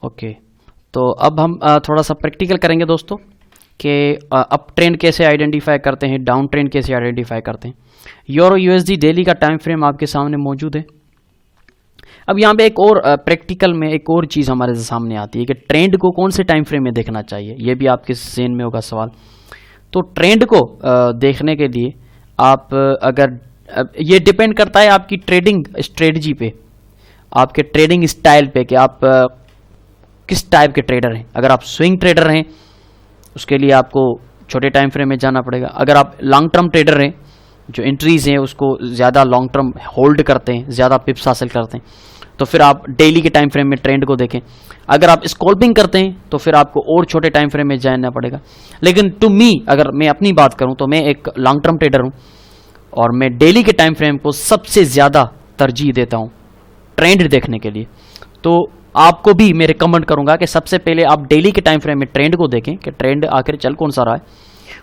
Okay, तो अब हम थोड़ा सा प्रैक्टिकल करेंगे दोस्तों कि अप ट्रेंड कैसे आइडेंटिफाई करते हैं, डाउन ट्रेंड कैसे आइडेंटिफाई करते हैं। यूरो यूएसडी डेली का टाइम फ्रेम आपके सामने मौजूद है। अब यहाँ पे एक और प्रैक्टिकल में एक और चीज़ हमारे सामने आती है कि ट्रेंड को कौन से टाइम फ्रेम में देखना चाहिए, ये भी आपके ज़हन में होगा सवाल। तो ट्रेंड को देखने के लिए आप अगर ये डिपेंड करता है आपकी ट्रेडिंग स्ट्रेटजी पे, आपके ट्रेडिंग स्टाइल पे कि आप किस टाइप के ट्रेडर हैं। अगर आप स्विंग ट्रेडर हैं उसके लिए आपको छोटे टाइम फ्रेम में जाना पड़ेगा। अगर आप लॉन्ग टर्म ट्रेडर हैं जो एंट्रीज हैं उसको ज़्यादा लॉन्ग टर्म होल्ड करते हैं, ज़्यादा पिप्स हासिल करते हैं, तो फिर आप डेली के टाइम फ्रेम में ट्रेंड को देखें। अगर आप स्कॉल्पिंग करते हैं तो फिर आपको और छोटे टाइम फ्रेम में जाना पड़ेगा। लेकिन टू मी, अगर मैं अपनी बात करूं तो मैं एक लॉन्ग टर्म ट्रेडर हूं और मैं डेली के टाइम फ्रेम को सबसे ज़्यादा तरजीह देता हूं ट्रेंड देखने के लिए। तो आपको भी मैं रिकमेंड करूंगा कि सबसे पहले आप डेली के टाइम फ्रेम में ट्रेंड को देखें कि ट्रेंड आखिर चल कौन सा रहा है।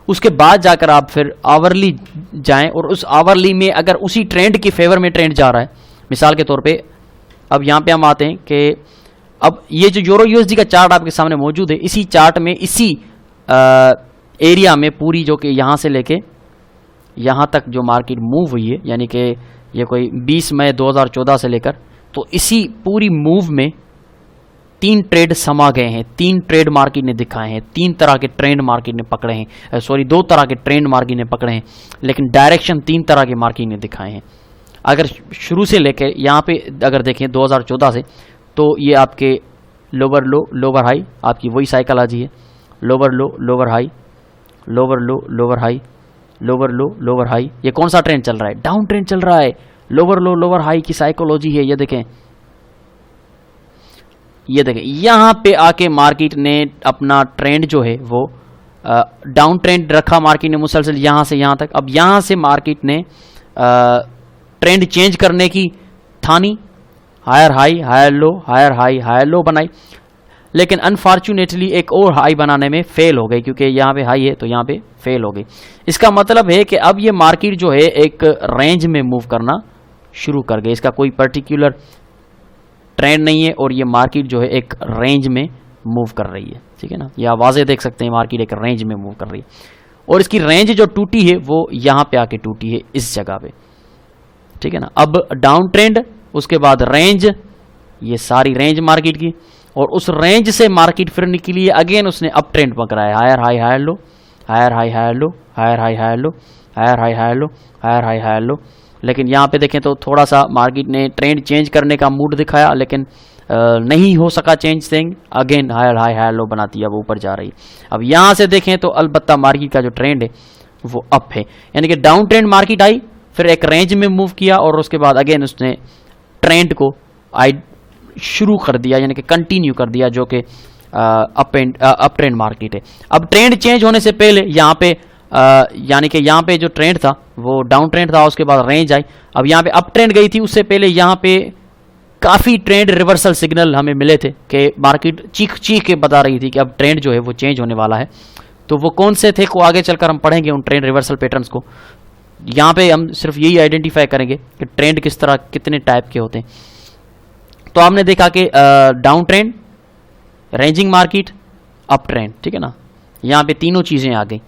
उसके बाद जाकर आप फिर आवरली जाएं और उस आवरली में अगर उसी ट्रेंड के फेवर में ट्रेंड जा रहा है, मिसाल के तौर पे अब यहाँ पे हम आते हैं कि अब ये जो यूरो यूएसडी का चार्ट आपके सामने मौजूद है, इसी चार्ट में इसी एरिया में पूरी जो कि यहाँ से लेके यहाँ तक जो मार्केट मूव हुई है, यानी कि ये कोई 20 मई 2014 से लेकर, तो इसी पूरी मूव में 3 ट्रेड समा गए हैं, 3 ट्रेड मार्केट ने दिखाए हैं, 3 तरह के ट्रेंड मार्केट ने पकड़े हैं, 2 तरह के ट्रेंड मार्केट ने पकड़े हैं, लेकिन डायरेक्शन 3 तरह के मार्केट ने दिखाए हैं। अगर शुरू से लेकर यहाँ पे अगर देखें 2014 से, तो ये आपके लोअर लो लोअर हाई, आपकी वही साइकोलॉजी है, लोअर लो लोअर हाई, लोअर लो लोअर हाई, लोअर लो लोअर हाई। ये कौन सा ट्रेंड चल रहा है? डाउन ट्रेंड चल रहा है, लोअर लो लोअर हाई की साइकोलॉजी है। ये देखें, ये देखें, यहाँ पे आके मार्केट ने अपना ट्रेंड जो है वो डाउन ट्रेंड रखा मार्केट ने मुसलसल यहाँ से यहाँ तक। अब यहाँ से मार्केट ने ट्रेंड चेंज करने की ठानी, higher high higher low, higher high higher low बनाई, लेकिन अनफॉर्चुनेटली एक और हाई बनाने में फेल हो गई, क्योंकि यहाँ पे हाई है तो यहाँ पे फेल हो गई। इसका मतलब है कि अब ये मार्केट जो है एक रेंज में मूव करना शुरू कर गई, इसका कोई पर्टिकुलर ट्रेंड नहीं है और ये मार्केट जो है एक रेंज में मूव कर रही है। ठीक है ना, या वाज़े देख सकते हैं मार्केट एक रेंज में मूव कर रही है और इसकी रेंज जो टूटी है वो यहाँ पे आके टूटी है इस जगह पे। ठीक है ना, अब डाउन ट्रेंड, उसके बाद रेंज, ये सारी रेंज मार्केट की, और उस रेंज से मार्केट फिर निकली है, अगेन उसने अप ट्रेंड पकड़ा है, higher high higher low, higher high higher low, higher high higher low, higher high higher low, higher high higher low. लेकिन यहाँ पे देखें तो थोड़ा सा मार्केट ने ट्रेंड चेंज करने का मूड दिखाया, लेकिन नहीं हो सका change thing, again higher high higher low बनाती है, अब ऊपर जा रही है। अब यहाँ से देखें तो अलबत्ता मार्केट का जो ट्रेंड है वो अप है, यानी कि डाउन ट्रेंड मार्केट आई, फिर एक रेंज में मूव किया और उसके बाद अगेन उसने ट्रेंड को शुरू कर दिया, यानी कि कंटिन्यू कर दिया, जो कि अप ट्रेंड मार्केट है। अब ट्रेंड चेंज होने से पहले यहाँ पे यानी कि यहाँ पे जो ट्रेंड था वो डाउन ट्रेंड था, उसके बाद रेंज आई, अब यहाँ पे अप ट्रेंड गई थी, उससे पहले यहाँ पे काफ़ी ट्रेंड रिवर्सल सिग्नल हमें मिले थे कि मार्केट चीख चीख के बता रही थी कि अब ट्रेंड जो है वो चेंज होने वाला है। तो वो कौन से थे को आगे चलकर हम पढ़ेंगे उन ट्रेंड रिवर्सल पैटर्न्स को। यहाँ पे हम सिर्फ यही आइडेंटिफाई करेंगे कि ट्रेंड किस तरह कितने टाइप के होते हैं। तो आपने देखा कि down trend, ranging market, up trend, ठीक है ना, यहाँ पे तीनों चीज़ें आ गई।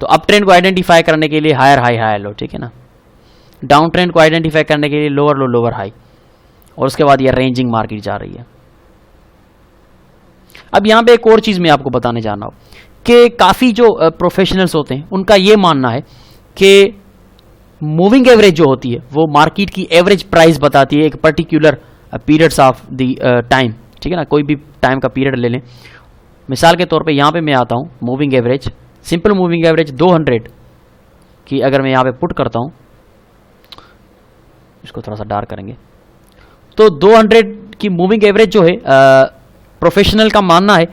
तो अप ट्रेंड को आइडेंटिफाई करने के लिए हायर हाई हायर लो, ठीक है ना, डाउन ट्रेंड को आइडेंटिफाई करने के लिए लोअर लो लोअर हाई, और उसके बाद ये रेंजिंग मार्केट जा रही है। अब यहाँ पे एक और चीज़ मैं आपको बताने जा रहा हूँ कि काफ़ी जो प्रोफेशनल्स होते हैं उनका ये मानना है कि मूविंग एवरेज जो होती है वो मार्केट की एवरेज प्राइस बताती है एक particular periods of the time. ठीक है ना, कोई भी टाइम का पीरियड ले लें, मिसाल के तौर पे यहाँ पे मैं आता हूँ, moving average, simple moving average 200 की अगर मैं यहाँ पे पुट करता हूँ, इसको थोड़ा सा डार्क करेंगे, तो 200 की मूविंग एवरेज जो है प्रोफेशनल का मानना है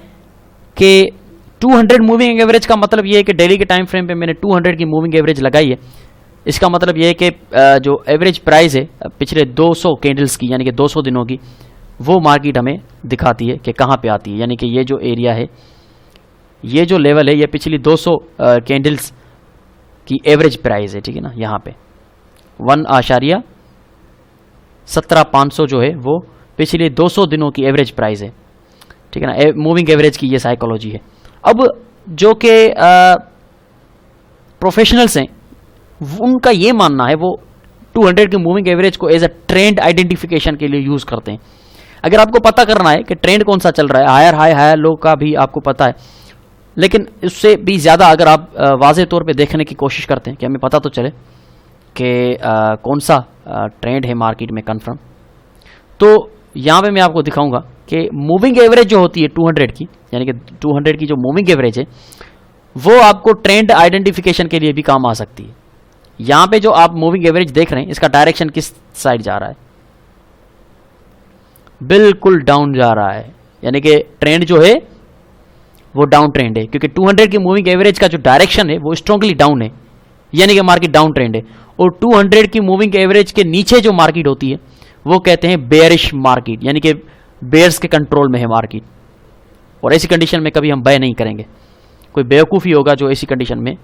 कि 200 मूविंग एवरेज का मतलब ये है कि डेली के टाइम फ्रेम पे मैंने 200 की मूविंग एवरेज लगाई है। इसका मतलब ये है कि जो एवरेज प्राइस है पिछले 200 कैंडल्स की, यानी कि 200 दिनों की, वो मार्केट हमें दिखाती है कि कहाँ पे आती है। यानी कि ये जो एरिया है, ये जो लेवल है, ये पिछली 200 कैंडल्स की एवरेज प्राइस है। ठीक है ना, यहाँ पे 1.17500 जो है वो पिछले 200 दिनों की एवरेज प्राइस है। ठीक है ना, मूविंग एवरेज की ये साइकोलॉजी है। अब जो कि प्रोफेशनल्स हैं उनका ये मानना है, वो 200 की मूविंग एवरेज को एज अ ट्रेंड आइडेंटिफिकेशन के लिए यूज करते हैं। अगर आपको पता करना है कि ट्रेंड कौन सा चल रहा है, हायर हाई हायर लो का भी आपको पता है, लेकिन उससे भी ज़्यादा अगर आप वाज़ेह तौर पे देखने की कोशिश करते हैं कि हमें पता तो चले कि कौन सा ट्रेंड है मार्केट में कन्फर्म, तो यहाँ पे मैं आपको दिखाऊंगा कि मूविंग एवरेज जो होती है 200 की, यानी कि 200 की जो मूविंग एवरेज है वो आपको ट्रेंड आइडेंटिफिकेशन के लिए भी काम आ सकती है। यहाँ पे जो आप मूविंग एवरेज देख रहे हैं इसका डायरेक्शन किस साइड जा रहा है, बिल्कुल डाउन जा रहा है, यानी कि ट्रेंड जो है वो डाउन ट्रेंड है, क्योंकि 200 की मूविंग एवरेज का जो डायरेक्शन है वो स्ट्रांगली डाउन है, यानी कि मार्केट डाउन ट्रेंड है। और 200 की मूविंग एवरेज के नीचे जो मार्केट होती है वो कहते हैं बेयरिश मार्केट, यानी कि बेयर्स के कंट्रोल में है मार्केट, और ऐसी कंडीशन में कभी हम बाय नहीं करेंगे। कोई बेवकूफ़ी होगा जो ऐसी कंडीशन में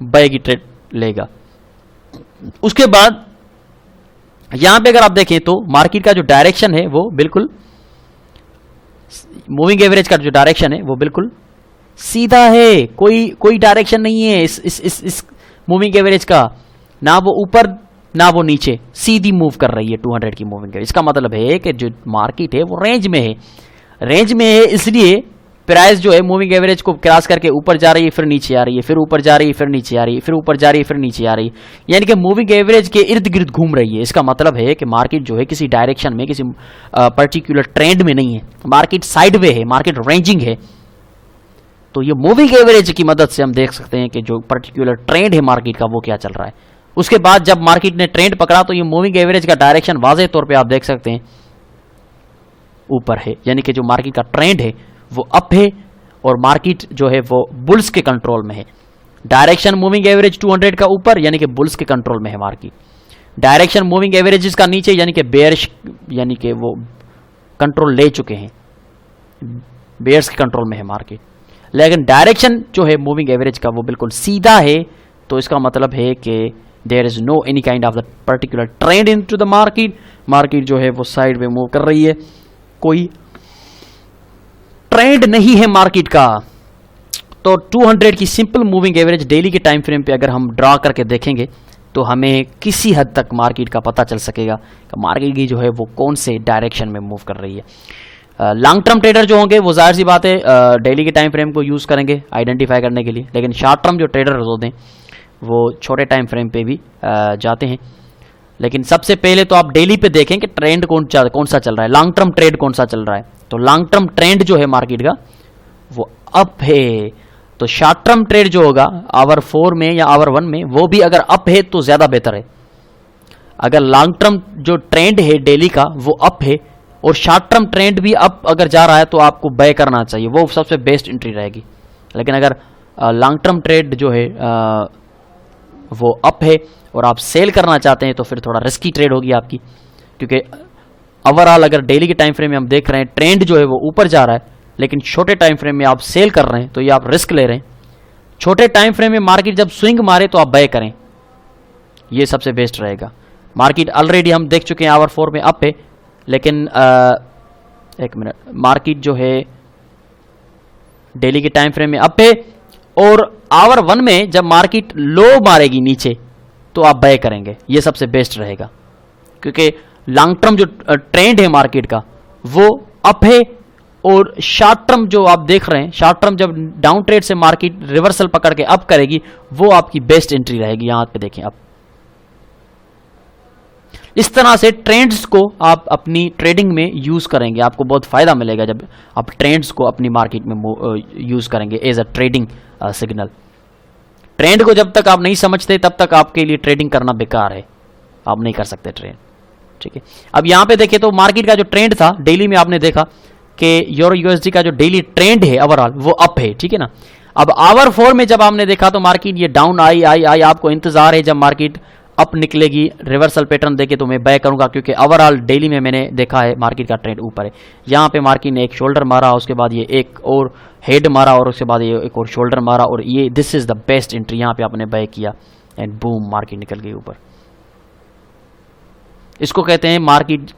बाय की ट्रेड लेगा। उसके बाद यहां पे अगर आप देखें तो मार्केट का जो डायरेक्शन है वो बिल्कुल, मूविंग एवरेज का जो डायरेक्शन है वो बिल्कुल सीधा है, कोई डायरेक्शन नहीं है इस मूविंग एवरेज का, ना वो ऊपर ना वो नीचे, सीधी मूव कर रही है 200 की मूविंग एवरेज। इसका मतलब है कि जो मार्केट है वो रेंज में है, रेंज में है इसलिए प्राइस जो है मूविंग एवरेज को क्रॉस करके ऊपर जा रही है, फिर नीचे आ रही है, फिर ऊपर जा रही है, फिर नीचे आ रही है, फिर ऊपर जा रही है, फिर नीचे आ रही है, यानी कि मूविंग एवरेज के इर्द गिर्द घूम रही है। इसका मतलब है कि मार्केट जो है किसी डायरेक्शन में, किसी पर्टिकुलर ट्रेंड में नहीं है, मार्केट साइडवे है, मार्केट रेंजिंग है। तो ये मूविंग एवरेज की मदद से हम देख सकते हैं कि जो पर्टिकुलर ट्रेंड है मार्केट का वो क्या चल रहा है। उसके बाद जब मार्केट ने ट्रेंड पकड़ा तो ये मूविंग एवरेज का डायरेक्शन वाज़ेह तौर पे आप देख सकते हैं ऊपर है, यानी कि जो मार्केट का ट्रेंड है वो अप है और मार्केट जो है वो बुल्स के कंट्रोल में है। डायरेक्शन मूविंग एवरेज 200 का ऊपर, यानी कि बुल्स के कंट्रोल में है मार्केट। डायरेक्शन मूविंग एवरेजेस का नीचे, यानी कि बेयरिश, यानी कि वो कंट्रोल ले चुके हैं, बेयर्स के कंट्रोल में है मार्केट। लेकिन डायरेक्शन जो है मूविंग एवरेज का वो बिल्कुल सीधा है, तो इसका मतलब है कि there is no any kind of the particular trend into the market. Market जो है वो साइड में मूव कर रही है, कोई ट्रेंड नहीं है मार्केट का। तो 200 की सिंपल मूविंग एवरेज डेली के टाइम फ्रेम पे अगर हम ड्रा करके देखेंगे तो हमें किसी हद तक मार्केट का पता चल सकेगा कि मार्केट की जो है वो कौन से डायरेक्शन में मूव कर रही है। लॉन्ग टर्म ट्रेडर जो होंगे वो जाहिर सी बात है डेली के टाइम फ्रेम को यूज़ करेंगे आइडेंटिफाई करने के लिए, लेकिन शॉर्ट टर्म जो ट्रेडर होते हैं वो छोटे टाइम फ्रेम पे भी जाते हैं। लेकिन सबसे पहले तो आप डेली पे देखें कि ट्रेंड कौन सा चल रहा है, लॉन्ग टर्म ट्रेड कौन सा चल रहा है। तो लॉन्ग टर्म ट्रेंड जो है मार्केट का वो अप है, तो शॉर्ट टर्म ट्रेड जो होगा आवर 4 में या आवर 1 में वो भी अगर अप है तो ज़्यादा बेहतर है। अगर लॉन्ग टर्म जो ट्रेंड है डेली का वो अप है और शॉर्ट टर्म ट्रेंड भी अप अगर जा रहा है तो आपको बाय करना चाहिए, वो सबसे बेस्ट एंट्री रहेगी। लेकिन अगर लॉन्ग टर्म ट्रेड जो है वो अप है और आप सेल करना चाहते हैं तो फिर थोड़ा रिस्की ट्रेड होगी आपकी, क्योंकि ओवरऑल अगर डेली के टाइम फ्रेम में हम देख रहे हैं ट्रेंड जो है वो ऊपर जा रहा है, लेकिन छोटे टाइम फ्रेम में आप सेल कर रहे हैं तो ये आप रिस्क ले रहे हैं। छोटे टाइम फ्रेम में मार्केट जब स्विंग मारे तो आप बाय करें, ये सबसे बेस्ट रहेगा। मार्केट ऑलरेडी हम देख चुके हैं आवर 4 में अप है, लेकिन एक मिनट, मार्केट जो है डेली के टाइम फ्रेम में अप है और आवर 1 में जब मार्केट लो मारेगी नीचे तो आप बाय करेंगे, ये सबसे बेस्ट रहेगा। क्योंकि लॉन्ग टर्म जो ट्रेंड है मार्केट का वो अप है और शॉर्ट टर्म जो आप देख रहे हैं, शॉर्ट टर्म जब डाउन ट्रेड से मार्केट रिवर्सल पकड़ के अप करेगी वो आपकी बेस्ट एंट्री रहेगी। यहां पे देखें, अब इस तरह से ट्रेंड्स को आप अपनी ट्रेडिंग में यूज करेंगे, आपको बहुत फायदा मिलेगा जब आप ट्रेंड्स को अपनी मार्केट में यूज करेंगे as a trading signal. Trend को जब तक आप नहीं समझते तब तक आपके लिए ट्रेडिंग करना बेकार है, आप नहीं कर सकते ट्रेड, ठीक है। अब यहां पे देखें तो मार्केट का जो ट्रेंड था डेली में आपने देखा कि यूरो यूएसडी का जो डेली ट्रेंड है ओवरऑल वो अप है, ठीक है ना। अब आवर 4 में जब आपने देखा तो मार्केट ये डाउन आई, आपको इंतजार है जब मार्केट अप निकलेगी, रिवर्सल पैटर्न देके तो मैं बाय करूंगा, क्योंकि ओवरऑल डेली में मैंने देखा है मार्केट का ट्रेंड ऊपर है। यहाँ पे मार्केट ने एक शोल्डर मारा, उसके बाद ये एक और हेड मारा और उसके बाद ये एक और शोल्डर मारा और ये this is the best entry, यहाँ पे आपने बाय किया एंड बूम मार्केट निकल गई ऊपर। इसको कहते हैं मार्केट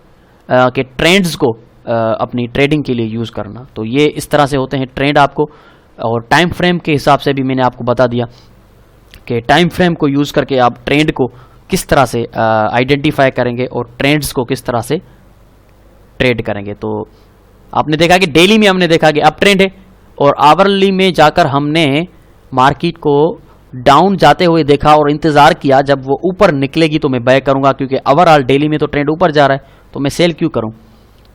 के ट्रेंड्स को अपनी ट्रेडिंग के लिए यूज़ करना। तो ये इस तरह से होते हैं ट्रेंड आपको, और टाइम फ्रेम के हिसाब से भी मैंने आपको बता दिया कि टाइम फ्रेम को यूज़ करके आप ट्रेंड को किस तरह से आइडेंटिफाई करेंगे और ट्रेंड्स को किस तरह से ट्रेड करेंगे। तो आपने देखा कि डेली में हमने देखा कि अप ट्रेंड है, और आवरली में जाकर हमने मार्केट को डाउन जाते हुए देखा और इंतज़ार किया जब वो ऊपर निकलेगी तो मैं बाय करूंगा, क्योंकि ओवरऑल डेली में तो ट्रेंड ऊपर जा रहा है तो मैं सेल क्यों करूं।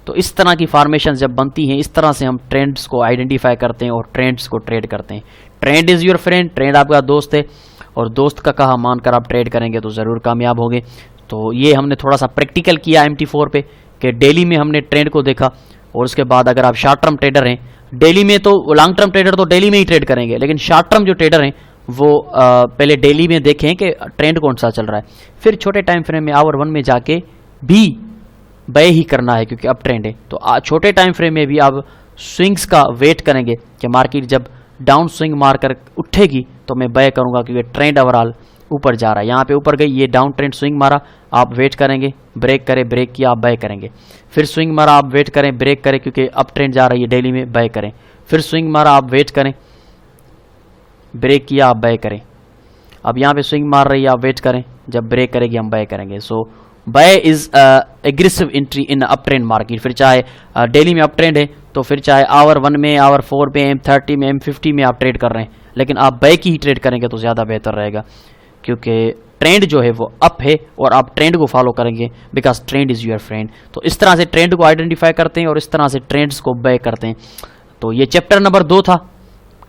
तो इस तरह की फॉर्मेशन जब बनती हैं, इस तरह से हम ट्रेंड्स को आइडेंटिफाई करते हैं और ट्रेंड्स को ट्रेड करते हैं। Trend is your friend, trend आपका दोस्त है, और दोस्त का कहा मानकर आप ट्रेड करेंगे तो ज़रूर कामयाब होंगे। तो ये हमने थोड़ा सा प्रैक्टिकल किया MT4 पे कि डेली में हमने ट्रेंड को देखा, और उसके बाद अगर आप शॉर्ट टर्म ट्रेडर हैं, डेली में तो लॉन्ग टर्म ट्रेडर तो डेली में ही ट्रेड करेंगे, लेकिन शॉर्ट टर्म जो ट्रेडर हैं वो पहले डेली में देखें कि ट्रेंड कौन सा चल रहा है, फिर छोटे टाइम फ्रेम में आवर 1 में जाके भी बाय ही करना है क्योंकि अप ट्रेंड है। तो छोटे टाइम फ्रेम में भी आप स्विंग्स का वेट करेंगे कि मार्केट जब डाउन स्विंग मारकर उठेगी तो मैं बाय करूंगा, क्योंकि ट्रेंड ओवरऑल ऊपर जा रहा है। यहाँ पे ऊपर गई, ये डाउन ट्रेंड स्विंग मारा, आप वेट करेंगे, ब्रेक करे, ब्रेक किया, आप बाय करेंगे। फिर स्विंग मारा, आप वेट करें, ब्रेक करें, क्योंकि अप ट्रेंड जा रही है डेली में, बाय करें। फिर स्विंग मारा, आप वेट करें, ब्रेक किया, आप बाय करें। अब यहाँ पे स्विंग मार रही है, आप वेट करें, जब ब्रेक करेगी हम बाय करेंगे। So buy is aggressive entry in up trend market. फिर चाहे डेली में अप ट्रेंड है तो फिर चाहे आवर 1 में, आवर 4 में, M30 में, M50 में आप ट्रेड कर रहे हैं, लेकिन आप बाय की ही ट्रेड करेंगे तो ज़्यादा बेहतर रहेगा, क्योंकि ट्रेंड जो है वो अप है और आप ट्रेंड को फॉलो करेंगे, because trend is your friend. तो इस तरह से ट्रेंड को आइडेंटिफाई करते हैं और इस तरह से ट्रेंड्स को बाय करते हैं। तो ये चैप्टर नंबर 2 था,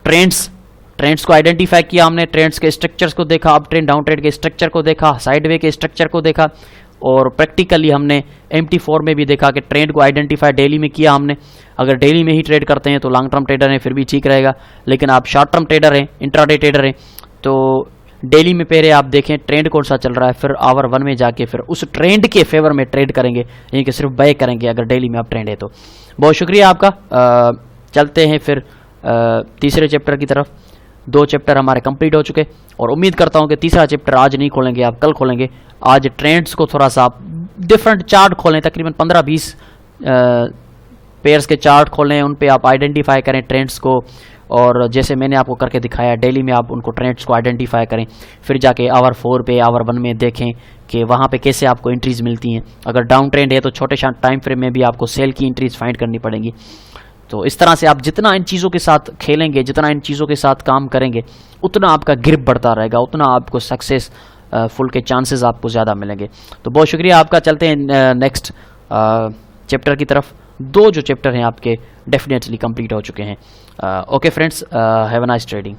ट्रेंड्स को आइडेंटिफाई किया हमने, ट्रेंड्स के स्ट्रक्चर्स को देखा, अप ट्रेंड डाउन ट्रेंड के स्ट्रक्चर को देखा, साइडवे के स्ट्रक्चर को देखा, और प्रैक्टिकली हमने MT4 में भी देखा कि ट्रेंड को आइडेंटिफाई डेली में किया हमने। अगर डेली में ही ट्रेड करते हैं तो लॉन्ग टर्म ट्रेडर हैं फिर भी ठीक रहेगा, लेकिन आप शॉर्ट टर्म ट्रेडर हैं, इंट्राडे ट्रेडर हैं, तो डेली में पहले आप देखें ट्रेंड कौन सा चल रहा है, फिर आवर 1 में जाके फिर उस ट्रेंड के फेवर में ट्रेड करेंगे, यानी कि सिर्फ बाय करेंगे अगर डेली में आप ट्रेंड है तो। बहुत शुक्रिया आपका। चलते हैं फिर तीसरे चैप्टर की तरफ। 2 चैप्टर हमारे कंप्लीट हो चुके, और उम्मीद करता हूं कि तीसरा चैप्टर आज नहीं खोलेंगे, आप कल खोलेंगे। आज ट्रेंड्स को थोड़ा सा आप डिफरेंट चार्ट खोलें, तकरीबन 15-20 पेयर्स के चार्ट खोलें, उन पे आप आइडेंटिफाई करें ट्रेंड्स को, और जैसे मैंने आपको करके दिखाया डेली में आप उनको ट्रेंड्स को आइडेंटिफाई करें, फिर जाके आवर 4 पे, आवर 1 में देखें कि वहाँ पे कैसे आपको एंट्रीज मिलती हैं। अगर डाउन ट्रेंड है तो छोटे टाइम फ्रेम में भी आपको सेल की एंट्रीज फाइंड करनी पड़ेंगी। तो इस तरह से आप जितना इन चीज़ों के साथ खेलेंगे, जितना इन चीज़ों के साथ काम करेंगे, उतना आपका ग्रिप बढ़ता रहेगा, उतना आपको सक्सेस फुल के चांसेस आपको ज़्यादा मिलेंगे। तो बहुत शुक्रिया आपका। चलते हैं नेक्स्ट चैप्टर की तरफ। 2 जो चैप्टर हैं आपके डेफिनेटली कंप्लीट हो चुके हैं। Okay friends, have a nice trading.